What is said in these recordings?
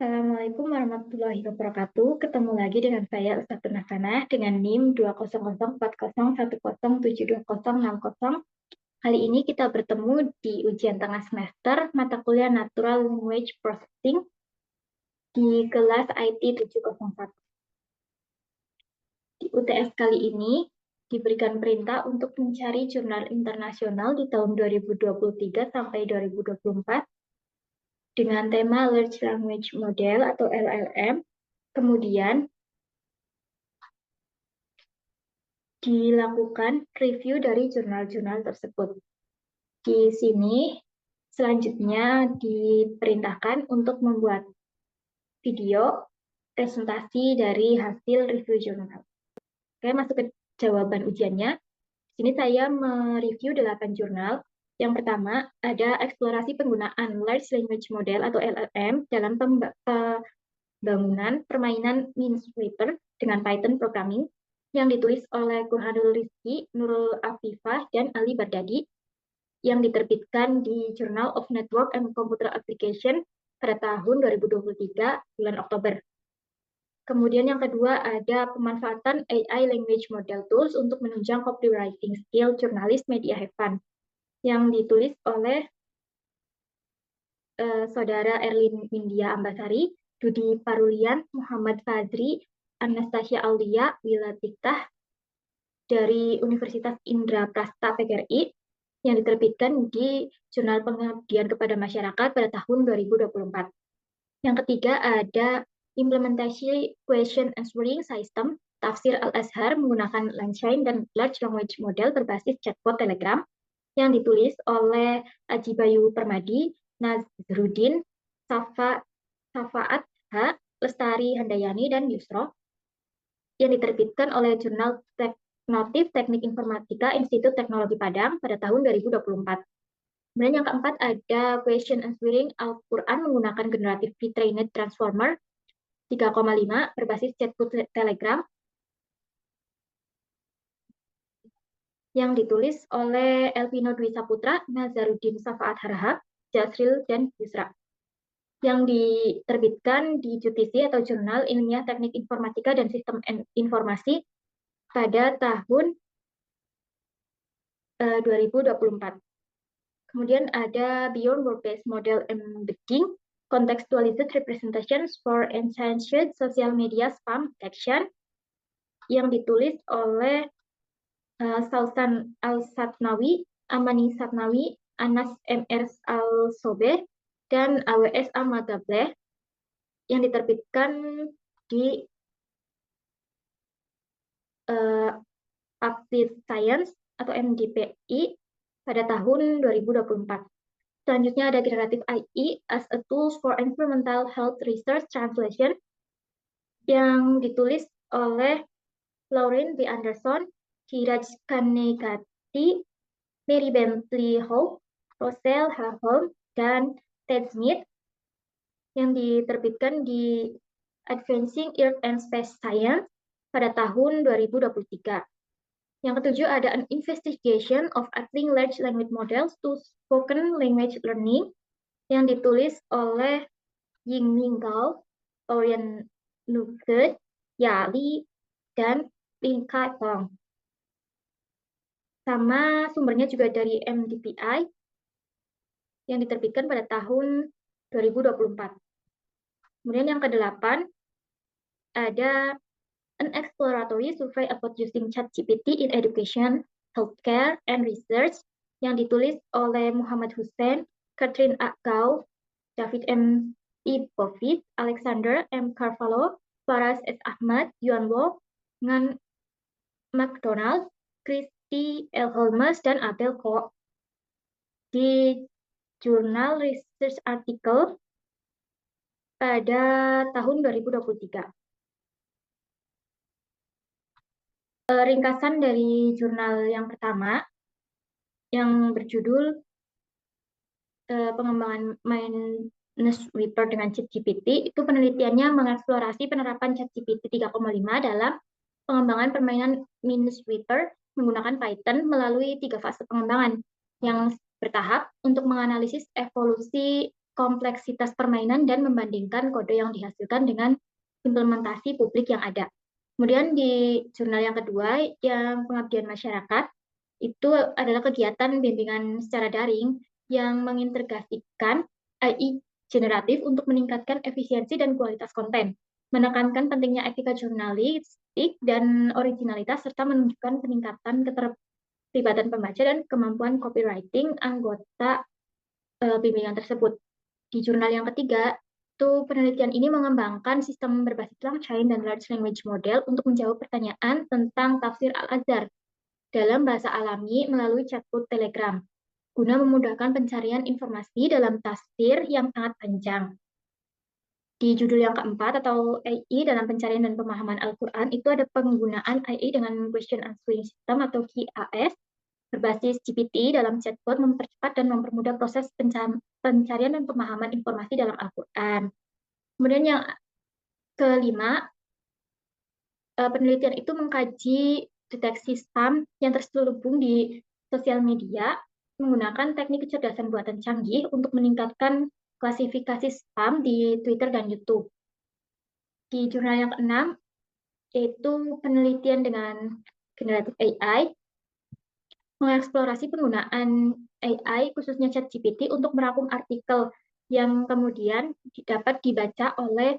Assalamualaikum warahmatullahi wabarakatuh. Ketemu lagi dengan saya Ustazah Hasanah dengan NIM 20040107060. Kali ini kita bertemu di ujian tengah semester mata kuliah Natural Language Processing di kelas IT 701. Di UTS kali ini diberikan perintah untuk mencari jurnal internasional di tahun 2023 sampai 2024 dengan tema Large Language Model atau LLM. Kemudian dilakukan review dari jurnal-jurnal tersebut. Di sini selanjutnya diperintahkan untuk membuat video presentasi dari hasil review jurnal. Oke, masuk ke jawaban ujiannya. Di sini saya mereview 8 jurnal. Yang pertama, ada eksplorasi penggunaan Large Language Model atau LLM dalam pembangunan permainan Minesweeper dengan Python Programming yang ditulis oleh Burhanul Rizki, Nurul Afifah, dan Ali Bardadi, yang diterbitkan di Journal of Network and Computer Application pada tahun 2023, bulan Oktober. Kemudian yang kedua ada pemanfaatan AI Language Model Tools untuk menunjang copywriting skill jurnalis Media Have Fun, yang ditulis oleh Saudara Erlin Windia Ambasari, Dudi Parulian, Muhammad Fazri, Anastasia Aulia, Wilatiktah dari Universitas Indraprasta PGRI, yang diterbitkan di Jurnal Pengabdian kepada Masyarakat pada tahun 2024. Yang ketiga ada implementasi question answering system Tafsir Al-Azhar menggunakan Langchain dan Large Language Model berbasis chatbot Telegram, yang ditulis oleh Aji Bayu Permadi, Nazrudin, Safaat H, Lestari Handayani, dan Yusro, yang diterbitkan oleh Jurnal Notif Teknik Informatika Institut Teknologi Padang pada tahun 2024. Kemudian yang keempat ada question answering Al-Quran menggunakan generative pre-trained transformer 3,5 berbasis chatbot Telegram, yang ditulis oleh Elvino Dwi Saputra, Nazarudin Safaat Harahap, Jasril, dan Yusra, yang diterbitkan di JUTISI atau Jurnal Ilmiah Teknik Informatika dan Sistem Informasi pada tahun 2024. Kemudian ada Beyond Word-Based Model Embedding, Contextualized Representations for Enhanced Social Media Spam Detection, yang ditulis oleh Sausan Al-Satnawi, Amani Satnawi, Anas M.R. Al-Sobeh, dan AWS Amagableh, yang diterbitkan di Active Science atau MDPI pada tahun 2024. Selanjutnya ada Generative AI as a Tools for Environmental Health Research Translation, yang ditulis oleh Lauren B. Anderson, Kiraj Kanegati, Mary Bentley Hope, Roselle H. Holm, dan Ted Smith, yang diterbitkan di Advancing Earth and Space Science pada tahun 2023. Yang ketujuh ada An Investigation of Applying Large Language Models to Spoken Language Learning, yang ditulis oleh Yingming Gao, Orion Nugget, Yali, dan Lin Kai Hong. Sama sumbernya juga dari MDPI, yang diterbitkan pada tahun 2024. Kemudian yang kedelapan ada An Exploratory Survey about Using ChatGPT in Education, Healthcare, and Research, yang ditulis oleh Muhammad Hussein, Catherine A. Gao, David M. Ibovitz, Alexander M. Carvalho, Faraz S. Ahmad, Yuan Wo, Ngan McDonald, Christy L. Holmes, dan Abel Ko, di Jurnal Research Article pada tahun 2023. Ringkasan dari jurnal yang pertama yang berjudul pengembangan Minesweeper dengan ChatGPT, itu penelitiannya mengeksplorasi penerapan ChatGPT 3,5 dalam pengembangan permainan Minesweeper menggunakan Python melalui 3 fase pengembangan yang bertahap untuk menganalisis evolusi kompleksitas permainan dan membandingkan kode yang dihasilkan dengan implementasi publik yang ada. Kemudian di jurnal yang kedua, yang pengabdian masyarakat, itu adalah kegiatan bimbingan secara daring yang mengintegrasikan AI generatif untuk meningkatkan efisiensi dan kualitas konten, menekankan pentingnya etika jurnalistik dan originalitas, serta menunjukkan peningkatan keterlibatan pembaca dan kemampuan copywriting anggota bimbingan tersebut. Di jurnal yang ketiga, itu penelitian ini mengembangkan sistem berbasis long chain dan large language model untuk menjawab pertanyaan tentang tafsir Al-Azhar dalam bahasa alami melalui chatbot Telegram, guna memudahkan pencarian informasi dalam tafsir yang sangat panjang. Di judul yang keempat, atau AI dalam pencarian dan pemahaman Al-Quran, itu ada penggunaan AI dengan question answering system atau QAS berbasis GPT dalam chatbot mempercepat dan mempermudah proses pencarian dan pemahaman informasi dalam Al-Quran. Kemudian yang kelima, penelitian itu mengkaji deteksi spam yang terselubung di sosial media menggunakan teknik kecerdasan buatan canggih untuk meningkatkan klasifikasi spam di Twitter dan YouTube. Di jurnal yang keenam, yaitu penelitian dengan generatif AI, mengeksplorasi penggunaan AI, khususnya ChatGPT, untuk merangkum artikel yang kemudian dapat dibaca oleh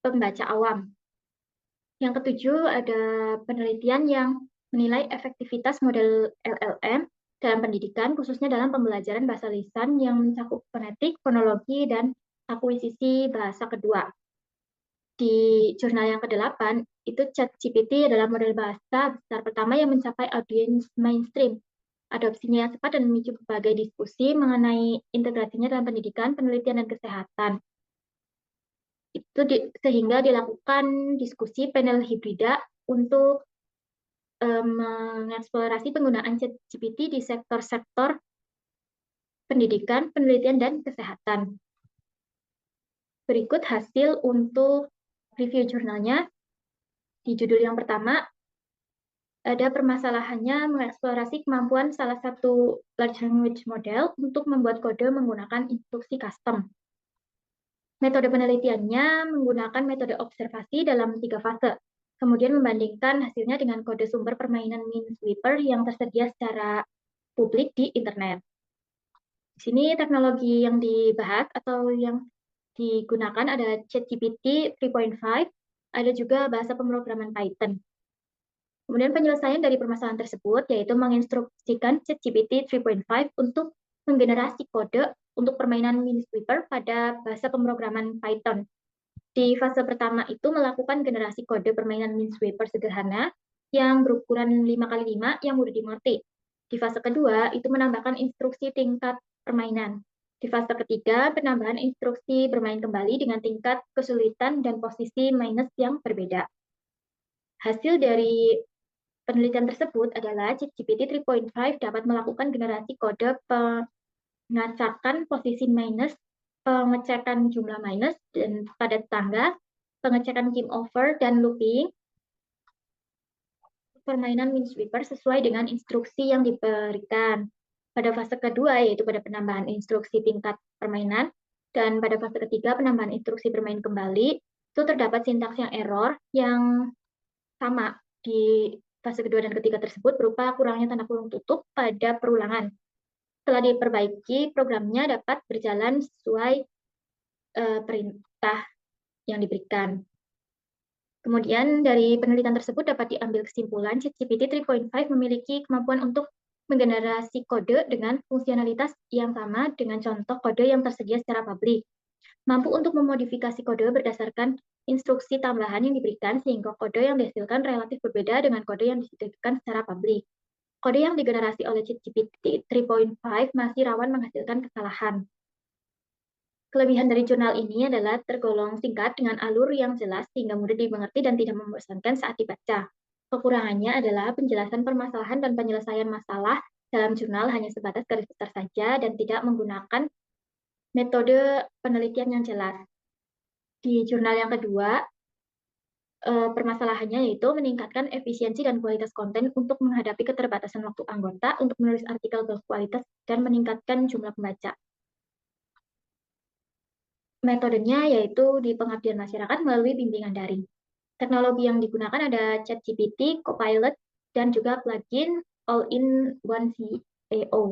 pembaca awam. Yang ketujuh, ada penelitian yang menilai efektivitas model LLM dalam pendidikan, khususnya dalam pembelajaran bahasa lisan yang mencakup fonetik, fonologi, dan akuisisi bahasa kedua. Di jurnal yang ke-8, itu ChatGPT adalah model bahasa besar pertama yang mencapai audiens mainstream. Adopsinya yang cepat dan memicu berbagai diskusi mengenai integrasinya dalam pendidikan, penelitian, dan kesehatan. Itu sehingga dilakukan diskusi panel hibrida untuk mengeksplorasi penggunaan ChatGPT di sektor-sektor pendidikan, penelitian, dan kesehatan. Berikut hasil untuk review jurnalnya. Di judul yang pertama, ada permasalahannya mengeksplorasi kemampuan salah satu large language model untuk membuat kode menggunakan instruksi custom. Metode penelitiannya menggunakan metode observasi dalam 3 fase, kemudian membandingkan hasilnya dengan kode sumber permainan Minesweeper yang tersedia secara publik di internet. Di sini teknologi yang dibahas atau yang digunakan ada ChatGPT 3.5, ada juga bahasa pemrograman Python. Kemudian penyelesaian dari permasalahan tersebut yaitu menginstruksikan ChatGPT 3.5 untuk menggenerasi kode untuk permainan Minesweeper pada bahasa pemrograman Python. Di fase pertama itu melakukan generasi kode permainan Minesweeper sederhana yang berukuran 5x5 yang mudah dimengerti. Di fase kedua itu menambahkan instruksi tingkat permainan. Di fase ketiga, penambahan instruksi bermain kembali dengan tingkat kesulitan dan posisi minus yang berbeda. Hasil dari penelitian tersebut adalah ChatGPT 3.5 dapat melakukan generasi kode pengecekan posisi minus, pengecekan jumlah minus dan pada tangga, pengecekan game over, dan looping permainan Minesweeper sesuai dengan instruksi yang diberikan. Pada fase kedua, yaitu pada penambahan instruksi tingkat permainan, dan pada fase ketiga, penambahan instruksi bermain kembali, itu terdapat sintaks yang error yang sama di fase kedua dan ketiga tersebut berupa kurangnya tanda kurung tutup pada perulangan. Setelah diperbaiki, programnya dapat berjalan sesuai perintah yang diberikan. Kemudian dari penelitian tersebut dapat diambil kesimpulan ChatGPT 3.5 memiliki kemampuan untuk menggenerasi kode dengan fungsionalitas yang sama dengan contoh kode yang tersedia secara publik. Mampu untuk memodifikasi kode berdasarkan instruksi tambahan yang diberikan sehingga kode yang dihasilkan relatif berbeda dengan kode yang disediakan secara publik. Kode yang digenerasi oleh ChatGPT 3.5 masih rawan menghasilkan kesalahan. Kelebihan dari jurnal ini adalah tergolong singkat dengan alur yang jelas sehingga mudah dimengerti dan tidak membosankan saat dibaca. Kekurangannya adalah penjelasan permasalahan dan penyelesaian masalah dalam jurnal hanya sebatas garis besar saja dan tidak menggunakan metode penelitian yang jelas. Di jurnal yang kedua, permasalahannya yaitu meningkatkan efisiensi dan kualitas konten untuk menghadapi keterbatasan waktu anggota untuk menulis artikel berkualitas dan meningkatkan jumlah pembaca. Metodenya yaitu di pengabdian masyarakat melalui bimbingan daring. Teknologi yang digunakan ada ChatGPT, Copilot, dan juga plugin All-in-One CEO.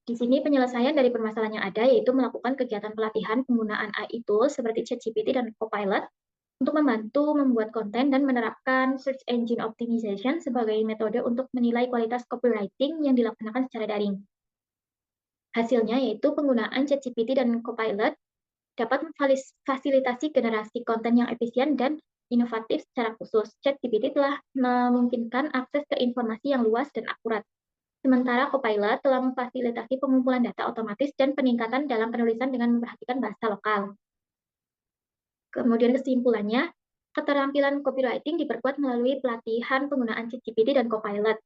Di sini penyelesaian dari permasalahan yang ada yaitu melakukan kegiatan pelatihan penggunaan AI tools seperti ChatGPT dan Copilot untuk membantu membuat konten dan menerapkan search engine optimization sebagai metode untuk menilai kualitas copywriting yang dilaksanakan secara daring. Hasilnya yaitu penggunaan ChatGPT dan Copilot dapat memfasilitasi generasi konten yang efisien dan inovatif secara khusus. ChatGPT telah memungkinkan akses ke informasi yang luas dan akurat. Sementara Copilot telah memfasilitasi pengumpulan data otomatis dan peningkatan dalam penulisan dengan memperhatikan bahasa lokal. Kemudian kesimpulannya, keterampilan copywriting diperkuat melalui pelatihan penggunaan ChatGPT dan Copilot.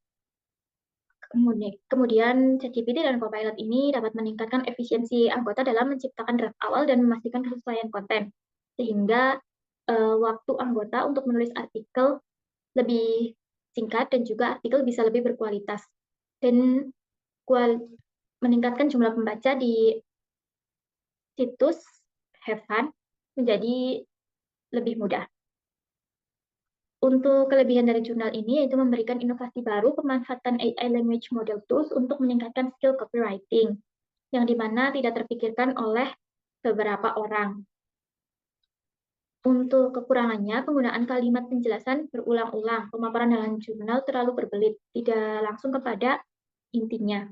Kemudian ChatGPT dan Copilot ini dapat meningkatkan efisiensi anggota dalam menciptakan draft awal dan memastikan kesesuaian konten, sehingga waktu anggota untuk menulis artikel lebih singkat dan juga artikel bisa lebih berkualitas dan meningkatkan jumlah pembaca di situs Have Fun menjadi lebih mudah. Untuk kelebihan dari jurnal ini yaitu memberikan inovasi baru pemanfaatan AI language model tools untuk meningkatkan skill copywriting, yang dimana tidak terpikirkan oleh beberapa orang. Untuk kekurangannya, penggunaan kalimat penjelasan berulang-ulang, pemaparan dalam jurnal terlalu berbelit, tidak langsung kepada intinya.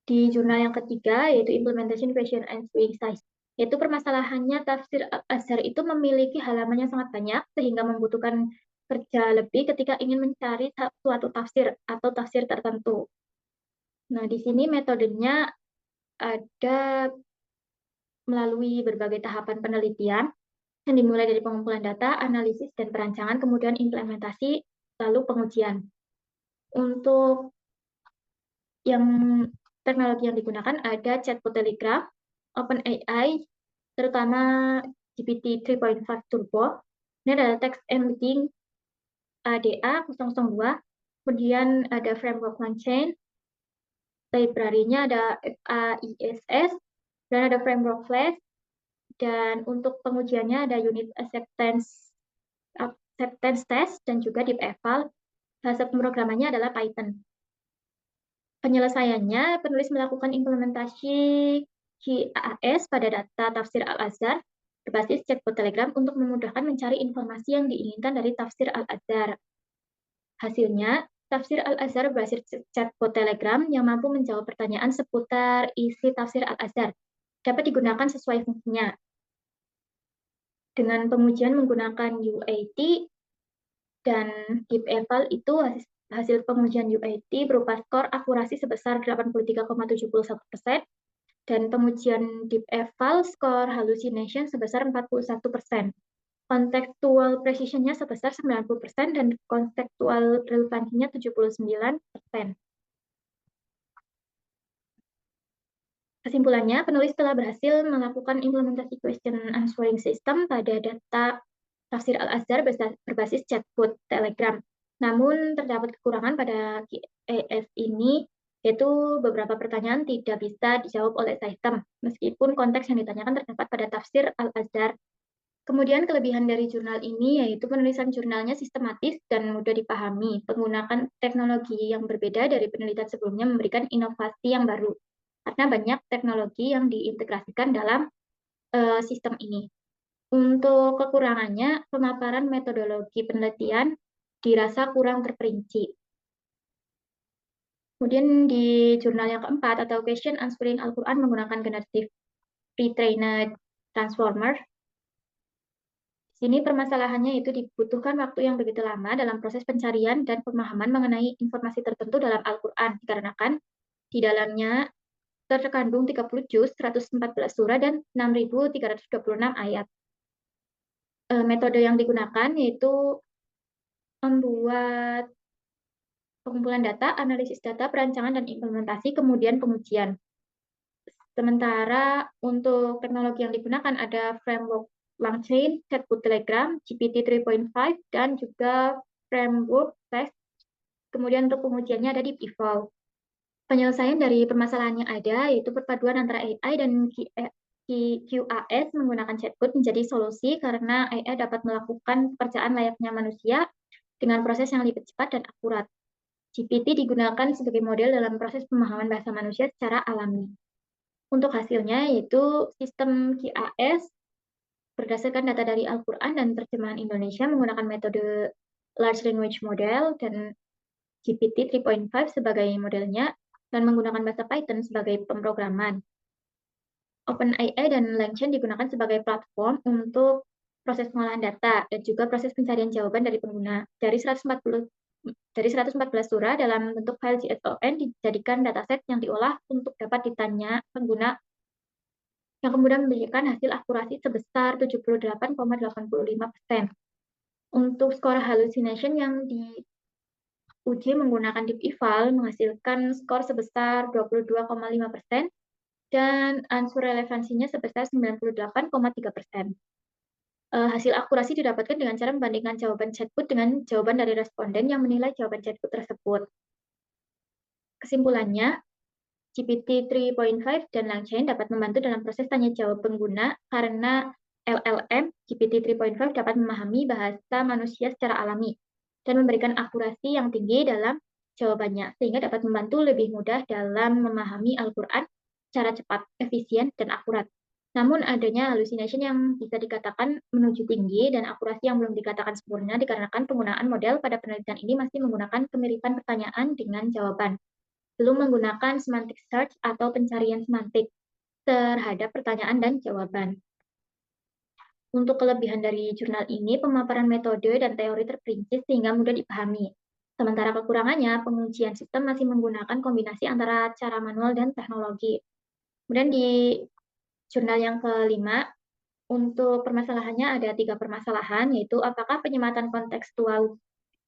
Di jurnal yang ketiga, yaitu Implementation Question Answering Size, yaitu permasalahannya tafsir Al-Azhar itu memiliki halaman yang sangat banyak, sehingga membutuhkan kerja lebih ketika ingin mencari suatu tafsir atau tafsir tertentu. Nah, di sini metodenya ada melalui berbagai tahapan penelitian, yang dimulai dari pengumpulan data, analisis, dan perancangan, kemudian implementasi, lalu pengujian. Untuk yang teknologi yang digunakan ada chatbot Telegram, OpenAI, terutama GPT 3.5 Turbo. Ini adalah text embedding ADA 002. Kemudian ada framework LangChain, library-nya ada FAISS, dan ada framework Flash. Dan untuk pengujiannya ada unit acceptance test dan juga deep eval. Bahasa pemrogramannya adalah Python. Penyelesaiannya, penulis melakukan implementasi QAS pada data tafsir Al-Azhar berbasis chatbot Telegram untuk memudahkan mencari informasi yang diinginkan dari tafsir Al-Azhar. Hasilnya, tafsir Al-Azhar berbasis chatbot Telegram yang mampu menjawab pertanyaan seputar isi tafsir Al-Azhar. Dapat digunakan sesuai fungsinya. Dengan pengujian menggunakan UAT dan Deep Eval itu hasil pengujian UAT berupa skor akurasi sebesar 83,71% dan pengujian Deep Eval skor hallucination sebesar 41%. Contextual precision-nya sebesar 90% dan contextual relevansinya 79%. Kesimpulannya, penulis telah berhasil melakukan implementasi question answering system pada data tafsir Al-Azhar berbasis chatbot Telegram. Namun, terdapat kekurangan pada QAS ini, yaitu beberapa pertanyaan tidak bisa dijawab oleh sistem, meskipun konteks yang ditanyakan terdapat pada tafsir Al-Azhar. Kemudian kelebihan dari jurnal ini yaitu penulisan jurnalnya sistematis dan mudah dipahami. Penggunaan teknologi yang berbeda dari penelitian sebelumnya memberikan inovasi yang baru, karena banyak teknologi yang diintegrasikan dalam sistem ini. Untuk kekurangannya, pemaparan metodologi penelitian dirasa kurang terperinci. Kemudian di jurnal yang keempat atau Question Answering Al-Quran menggunakan Generative Pre-trained Transformer. Di sini permasalahannya itu dibutuhkan waktu yang begitu lama dalam proses pencarian dan pemahaman mengenai informasi tertentu dalam Al-Quran, dikarenakan di dalamnya terkandung 30 juz, 114 surah, dan 6.326 ayat. Metode yang digunakan yaitu membuat pengumpulan data, analisis data, perancangan, dan implementasi, kemudian pengujian. Sementara untuk teknologi yang digunakan ada framework LangChain, chatbot Telegram, GPT 3.5, dan juga framework Flash. Kemudian untuk pengujiannya ada Deep Eval. Penyelesaian dari permasalahan yang ada, yaitu perpaduan antara AI dan QAS menggunakan chatbot menjadi solusi karena AI dapat melakukan pekerjaan layaknya manusia dengan proses yang lebih cepat dan akurat. GPT digunakan sebagai model dalam proses pemahaman bahasa manusia secara alami. Untuk hasilnya, yaitu sistem QAS berdasarkan data dari Al-Quran dan terjemahan Indonesia menggunakan metode Large Language Model dan GPT 3.5 sebagai modelnya dan menggunakan bahasa Python sebagai pemrograman. OpenAI dan LangChain digunakan sebagai platform untuk proses pengolahan data dan juga proses pencarian jawaban dari pengguna. Dari 114 surah dalam bentuk file JSON dijadikan dataset yang diolah untuk dapat ditanya pengguna yang kemudian memberikan hasil akurasi sebesar 78,85%. Untuk skor hallucination yang diuji menggunakan Deep Eval menghasilkan skor sebesar 22,5% dan unsur relevansinya sebesar 98,3%. Hasil akurasi didapatkan dengan cara membandingkan jawaban chatbot dengan jawaban dari responden yang menilai jawaban chatbot tersebut. Kesimpulannya, GPT 3.5 dan LangChain dapat membantu dalam proses tanya jawab pengguna karena LLM GPT 3.5 dapat memahami bahasa manusia secara alami dan memberikan akurasi yang tinggi dalam jawabannya, sehingga dapat membantu lebih mudah dalam memahami Al-Quran secara cepat, efisien, dan akurat. Namun adanya hallucination yang bisa dikatakan menuju tinggi dan akurasi yang belum dikatakan sempurna dikarenakan penggunaan model pada penelitian ini masih menggunakan kemiripan pertanyaan dengan jawaban, belum menggunakan semantic search atau pencarian semantik terhadap pertanyaan dan jawaban. Untuk kelebihan dari jurnal ini, pemaparan metode dan teori terperinci sehingga mudah dipahami. Sementara kekurangannya, pengujian sistem masih menggunakan kombinasi antara cara manual dan teknologi. Kemudian di jurnal yang kelima, untuk permasalahannya ada 3 permasalahan, yaitu apakah penyematan kontekstual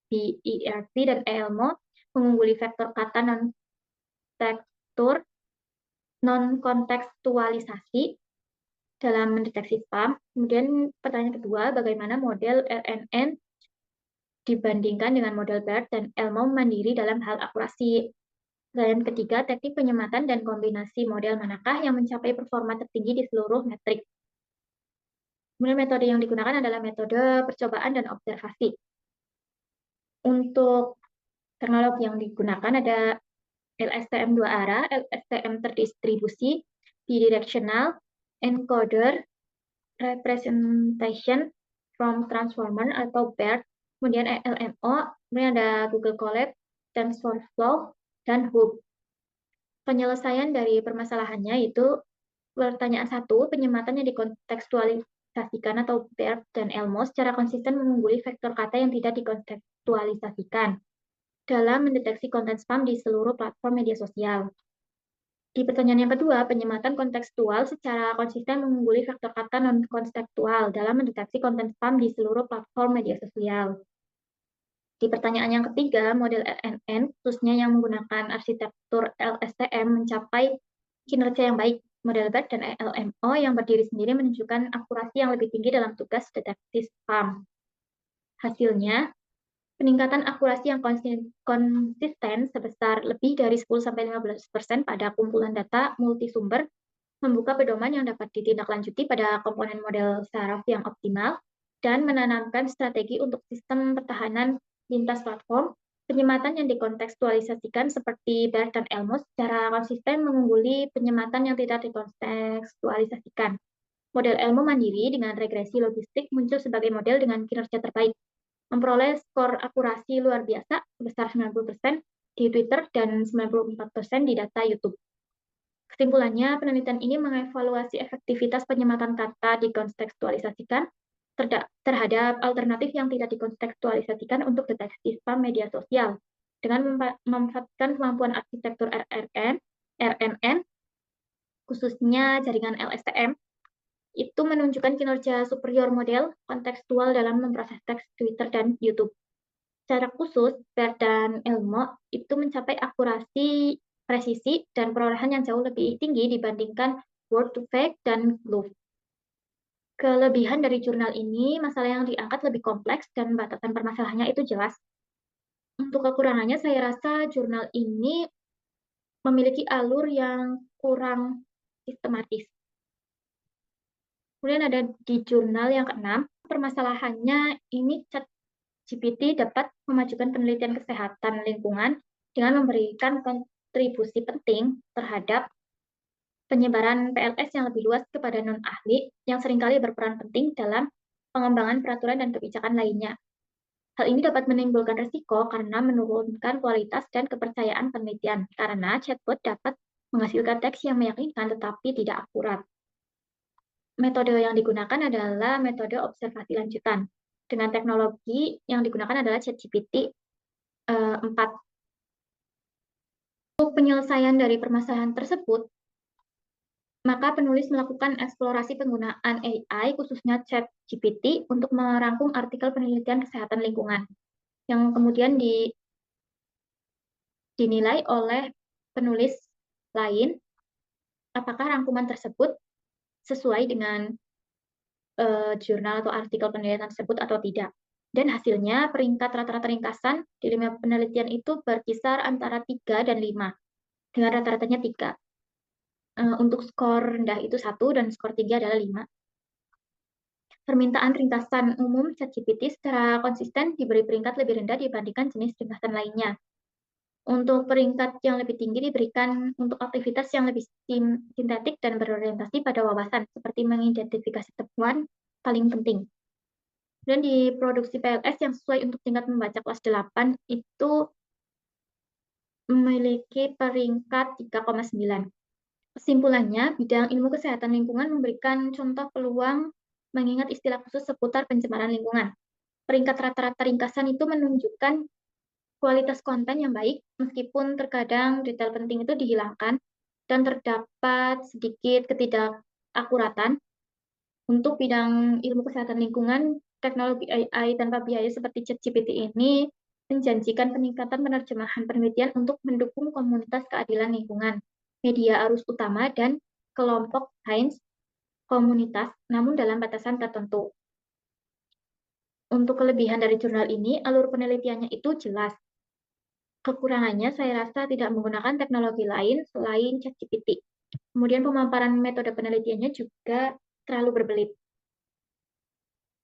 di ERP dan ELMO mengungguli vektor kata non-kontekstualisasi dalam mendeteksi spam. Kemudian pertanyaan kedua, bagaimana model RNN dibandingkan dengan model BERT dan ELMO mandiri dalam hal akurasi. Pertanyaan ketiga, teknik penyematan dan kombinasi model manakah yang mencapai performa tertinggi di seluruh metrik. Kemudian metode yang digunakan adalah metode percobaan dan observasi. Untuk teknologi yang digunakan ada LSTM 2 arah, LSTM terdistribusi, bidirectional, encoder, representation from transformer atau BERT, kemudian LMO, kemudian ada Google Colab, TensorFlow, dan Hub. Penyelesaian dari permasalahannya itu pertanyaan 1, penyematan yang dikontekstualisasikan atau BERT dan ELMO secara konsisten mengungguli vektor kata yang tidak dikontekstualisasikan dalam mendeteksi konten spam di seluruh platform media sosial. Di pertanyaan yang kedua, penyematan kontekstual secara konsisten mengungguli vektor kata non-kontekstual dalam mendeteksi konten spam di seluruh platform media sosial. Di pertanyaan yang ketiga, model RNN, khususnya yang menggunakan arsitektur LSTM, mencapai kinerja yang baik. Model BERT dan LMO yang berdiri sendiri menunjukkan akurasi yang lebih tinggi dalam tugas deteksi spam. Hasilnya, peningkatan akurasi yang konsisten sebesar lebih dari 10-15% pada kumpulan data multisumber membuka pedoman yang dapat ditindaklanjuti pada komponen model saraf yang optimal dan menanamkan strategi untuk sistem pertahanan lintas platform. Penyematan yang dikontekstualisasikan seperti BERT dan ELMO secara konsisten mengungguli penyematan yang tidak dikontekstualisasikan. Model ELMO mandiri dengan regresi logistik muncul sebagai model dengan kinerja terbaik, memperoleh skor akurasi luar biasa sebesar 90% di Twitter dan 94% di data YouTube. Kesimpulannya, penelitian ini mengevaluasi efektivitas penyematan kata dikontekstualisasikan terhadap alternatif yang tidak dikontekstualisasikan untuk deteksi spam media sosial dengan memanfaatkan kemampuan arsitektur RNN, khususnya jaringan LSTM, itu menunjukkan kinerja superior model kontekstual dalam memproses teks Twitter dan YouTube. Secara khusus, BERT dan ELMO itu mencapai akurasi, presisi, dan perolehan yang jauh lebih tinggi dibandingkan word2vec dan Glove. Kelebihan dari jurnal ini, masalah yang diangkat lebih kompleks dan batasan permasalahannya itu jelas. Untuk kekurangannya, saya rasa jurnal ini memiliki alur yang kurang sistematis. Kemudian ada di jurnal yang keenam, permasalahannya ini ChatGPT dapat memajukan penelitian kesehatan lingkungan dengan memberikan kontribusi penting terhadap penyebaran PLS yang lebih luas kepada non-ahli yang seringkali berperan penting dalam pengembangan peraturan dan kebijakan lainnya. Hal ini dapat menimbulkan risiko karena menurunkan kualitas dan kepercayaan penelitian, karena chatbot dapat menghasilkan teks yang meyakinkan tetapi tidak akurat. Metode yang digunakan adalah metode observasi lanjutan. Dengan teknologi yang digunakan adalah ChatGPT 4. Untuk penyelesaian dari permasalahan tersebut, maka penulis melakukan eksplorasi penggunaan AI, khususnya ChatGPT, untuk merangkum artikel penelitian kesehatan lingkungan, yang kemudian dinilai oleh penulis lain apakah rangkuman tersebut sesuai dengan jurnal atau artikel penelitian tersebut atau tidak. Dan hasilnya peringkat rata-rata ringkasan di 5 penelitian itu berkisar antara 3 dan 5, dengan rata-ratanya 3. Untuk skor rendah itu 1 dan skor 3 adalah 5. Permintaan ringkasan umum ChatGPT secara konsisten diberi peringkat lebih rendah dibandingkan jenis ringkasan lainnya. Untuk peringkat yang lebih tinggi diberikan untuk aktivitas yang lebih sintetik dan berorientasi pada wawasan, seperti mengidentifikasi temuan paling penting. Dan di produksi PLS yang sesuai untuk tingkat membaca kelas 8 itu memiliki peringkat 3,9. Kesimpulannya, bidang ilmu kesehatan lingkungan memberikan contoh peluang mengingat istilah khusus seputar pencemaran lingkungan. Peringkat rata-rata ringkasan itu menunjukkan kualitas konten yang baik, meskipun terkadang detail penting itu dihilangkan dan terdapat sedikit ketidakakuratan. Untuk bidang ilmu kesehatan lingkungan, teknologi AI tanpa biaya seperti ChatGPT ini menjanjikan peningkatan penerjemahan penelitian untuk mendukung komunitas keadilan lingkungan, media arus utama, dan kelompok sains komunitas, namun dalam batasan tertentu. Untuk kelebihan dari jurnal ini, alur penelitiannya itu jelas. Kekurangannya saya rasa tidak menggunakan teknologi lain selain ChatGPT. Kemudian pemaparan metode penelitiannya juga terlalu berbelit.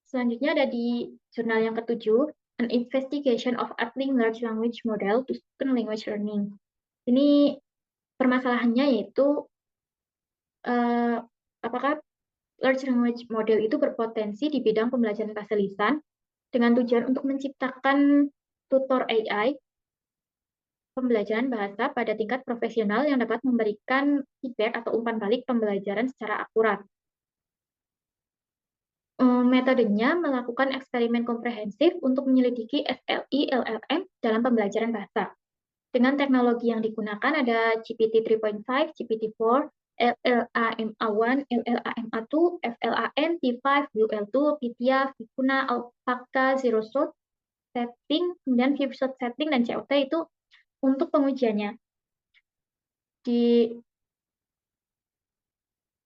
Selanjutnya ada di jurnal yang ketujuh, An Investigation of Applying Large Language Model to Spoken Language Learning. Ini permasalahannya yaitu apakah Large Language Model itu berpotensi di bidang pembelajaran bahasa lisan dengan tujuan untuk menciptakan tutor AI pembelajaran bahasa pada tingkat profesional yang dapat memberikan feedback atau umpan balik pembelajaran secara akurat. Metodenya melakukan eksperimen komprehensif untuk menyelidiki SLI LLM dalam pembelajaran bahasa. Dengan teknologi yang digunakan ada GPT 3.5, GPT-4, LLaMA1, LLaMA2, FLAN, T5, UL2, Pythia, Vicuna, Alpaca, Zero Shot Setting, kemudian Few Shot Setting, dan COT itu untuk pengujiannya. Di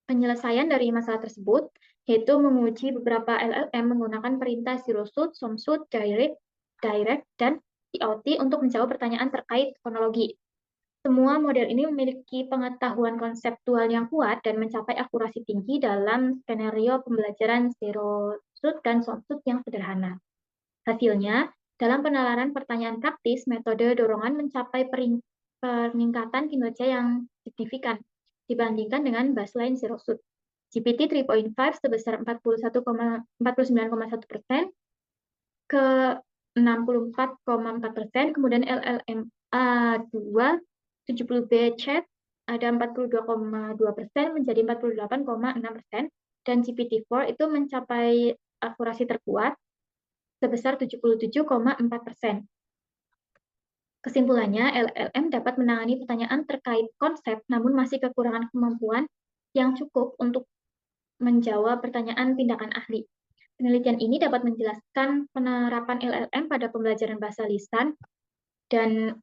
penyelesaian dari masalah tersebut, yaitu menguji beberapa LLM menggunakan perintah Zero Shot, Some Shot, Direct, dan COT untuk menjawab pertanyaan terkait fonologi. Semua model ini memiliki pengetahuan konseptual yang kuat dan mencapai akurasi tinggi dalam skenario pembelajaran Zero Shot dan Some Shot yang sederhana. Hasilnya, dalam penalaran pertanyaan praktis, metode dorongan mencapai peningkatan kinerja yang signifikan dibandingkan dengan baseline Zero Shot. GPT 3.5 sebesar 49,1% ke 64,4%, kemudian LLMA2 70B Chat ada 42,2% menjadi 48,6%, dan GPT-4 itu mencapai akurasi terkuat sebesar 77,4%. Kesimpulannya, LLM dapat menangani pertanyaan terkait konsep, namun masih kekurangan kemampuan yang cukup untuk menjawab pertanyaan tindakan ahli. Penelitian ini dapat menjelaskan penerapan LLM pada pembelajaran bahasa lisan dan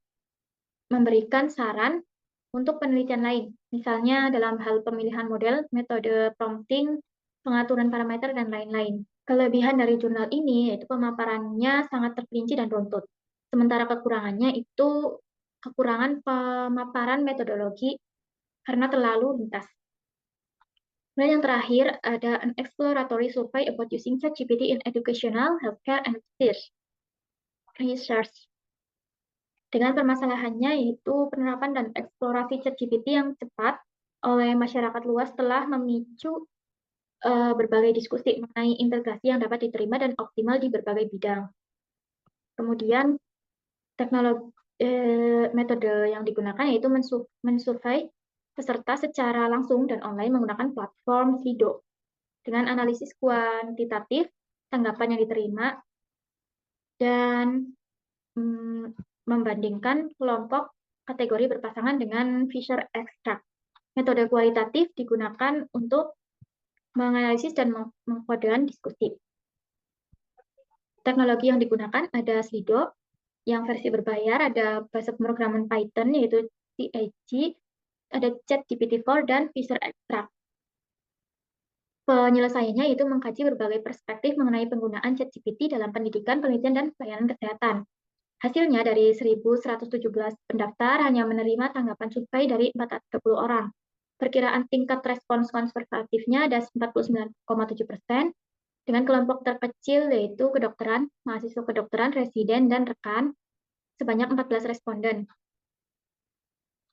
memberikan saran untuk penelitian lain, misalnya dalam hal pemilihan model, metode prompting, pengaturan parameter, dan lain-lain. Kelebihan dari jurnal ini yaitu pemaparannya sangat terperinci dan runtut. Sementara kekurangannya itu kekurangan pemaparan metodologi karena terlalu lintas. Kemudian yang terakhir ada an exploratory survey about using ChatGPT in educational, healthcare, and research. Dengan permasalahannya yaitu penerapan dan eksplorasi ChatGPT yang cepat oleh masyarakat luas telah memicu berbagai diskusi mengenai integrasi yang dapat diterima dan optimal di berbagai bidang. Kemudian teknologi metode yang digunakan yaitu mensurvei peserta secara langsung dan online menggunakan platform Slido dengan analisis kuantitatif tanggapan yang diterima dan membandingkan kelompok kategori berpasangan dengan Fisher Extract. Metode kualitatif digunakan untuk menganalisis dan mengkodekan diskusi. Teknologi yang digunakan ada Slido, yang versi berbayar, ada bahasa pemrograman Python, yaitu CAG, ada ChatGPT-4, dan Fisher Extract. Penyelesaiannya yaitu mengkaji berbagai perspektif mengenai penggunaan ChatGPT dalam pendidikan, penelitian, dan pelayanan kesehatan. Hasilnya dari 1.117 pendaftar hanya menerima tanggapan survei dari 430 orang. Perkiraan tingkat respons konservatifnya ada 49,7%, dengan kelompok terkecil yaitu kedokteran, mahasiswa kedokteran, residen, dan rekan, sebanyak 14 responden.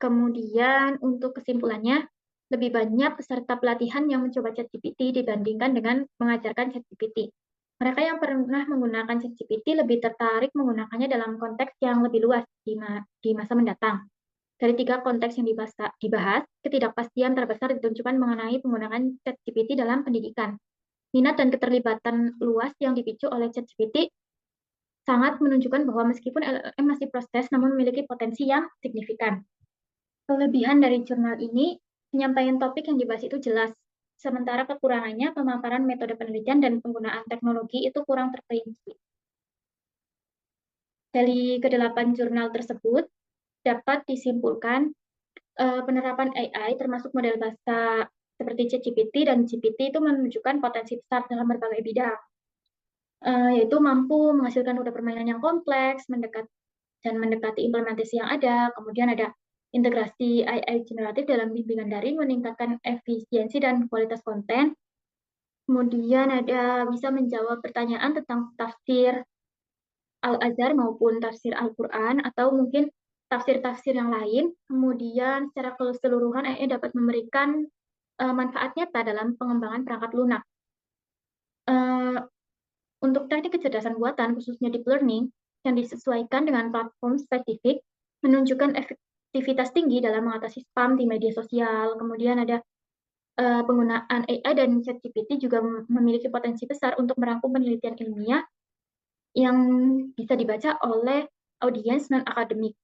Kemudian untuk kesimpulannya, lebih banyak peserta pelatihan yang mencoba ChatGPT dibandingkan dengan mengajarkan ChatGPT. Mereka yang pernah menggunakan ChatGPT lebih tertarik menggunakannya dalam konteks yang lebih luas di masa mendatang. Dari 3 konteks yang dibahas, ketidakpastian terbesar ditunjukkan mengenai penggunaan ChatGPT dalam pendidikan. Minat dan keterlibatan luas yang dipicu oleh ChatGPT sangat menunjukkan bahwa meskipun LLM masih proses, namun memiliki potensi yang signifikan. Kelebihan dari jurnal ini, penyampaian topik yang dibahas itu jelas, sementara kekurangannya pemaparan metode penelitian dan penggunaan teknologi itu kurang terperinci. Dari kedelapan jurnal tersebut, dapat disimpulkan penerapan AI termasuk model bahasa seperti ChatGPT dan GPT itu menunjukkan potensi besar dalam berbagai bidang, yaitu mampu menghasilkan roda permainan yang kompleks, mendekati implementasi yang ada, kemudian ada integrasi AI generatif dalam bimbingan daring, meningkatkan efisiensi dan kualitas konten, kemudian ada bisa menjawab pertanyaan tentang tafsir Al-Azhar maupun tafsir Al-Quran, atau mungkin tafsir-tafsir yang lain, kemudian secara keseluruhan AI dapat memberikan manfaat nyata dalam pengembangan perangkat lunak. Untuk teknik kecerdasan buatan, khususnya deep learning, yang disesuaikan dengan platform spesifik, menunjukkan efektivitas tinggi dalam mengatasi spam di media sosial. Kemudian ada penggunaan AI dan ChatGPT juga memiliki potensi besar untuk merangkum penelitian ilmiah yang bisa dibaca oleh audiens non-akademik.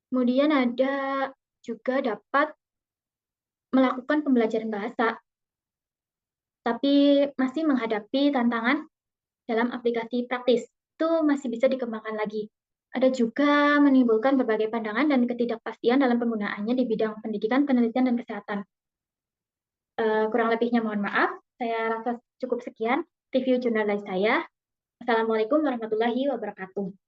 Kemudian ada juga dapat melakukan pembelajaran bahasa, tapi masih menghadapi tantangan dalam aplikasi praktis. Itu masih bisa dikembangkan lagi. Ada juga menimbulkan berbagai pandangan dan ketidakpastian dalam penggunaannya di bidang pendidikan, penelitian, dan kesehatan. Kurang lebihnya mohon maaf. Saya rasa cukup sekian review jurnal dari saya. Assalamualaikum warahmatullahi wabarakatuh.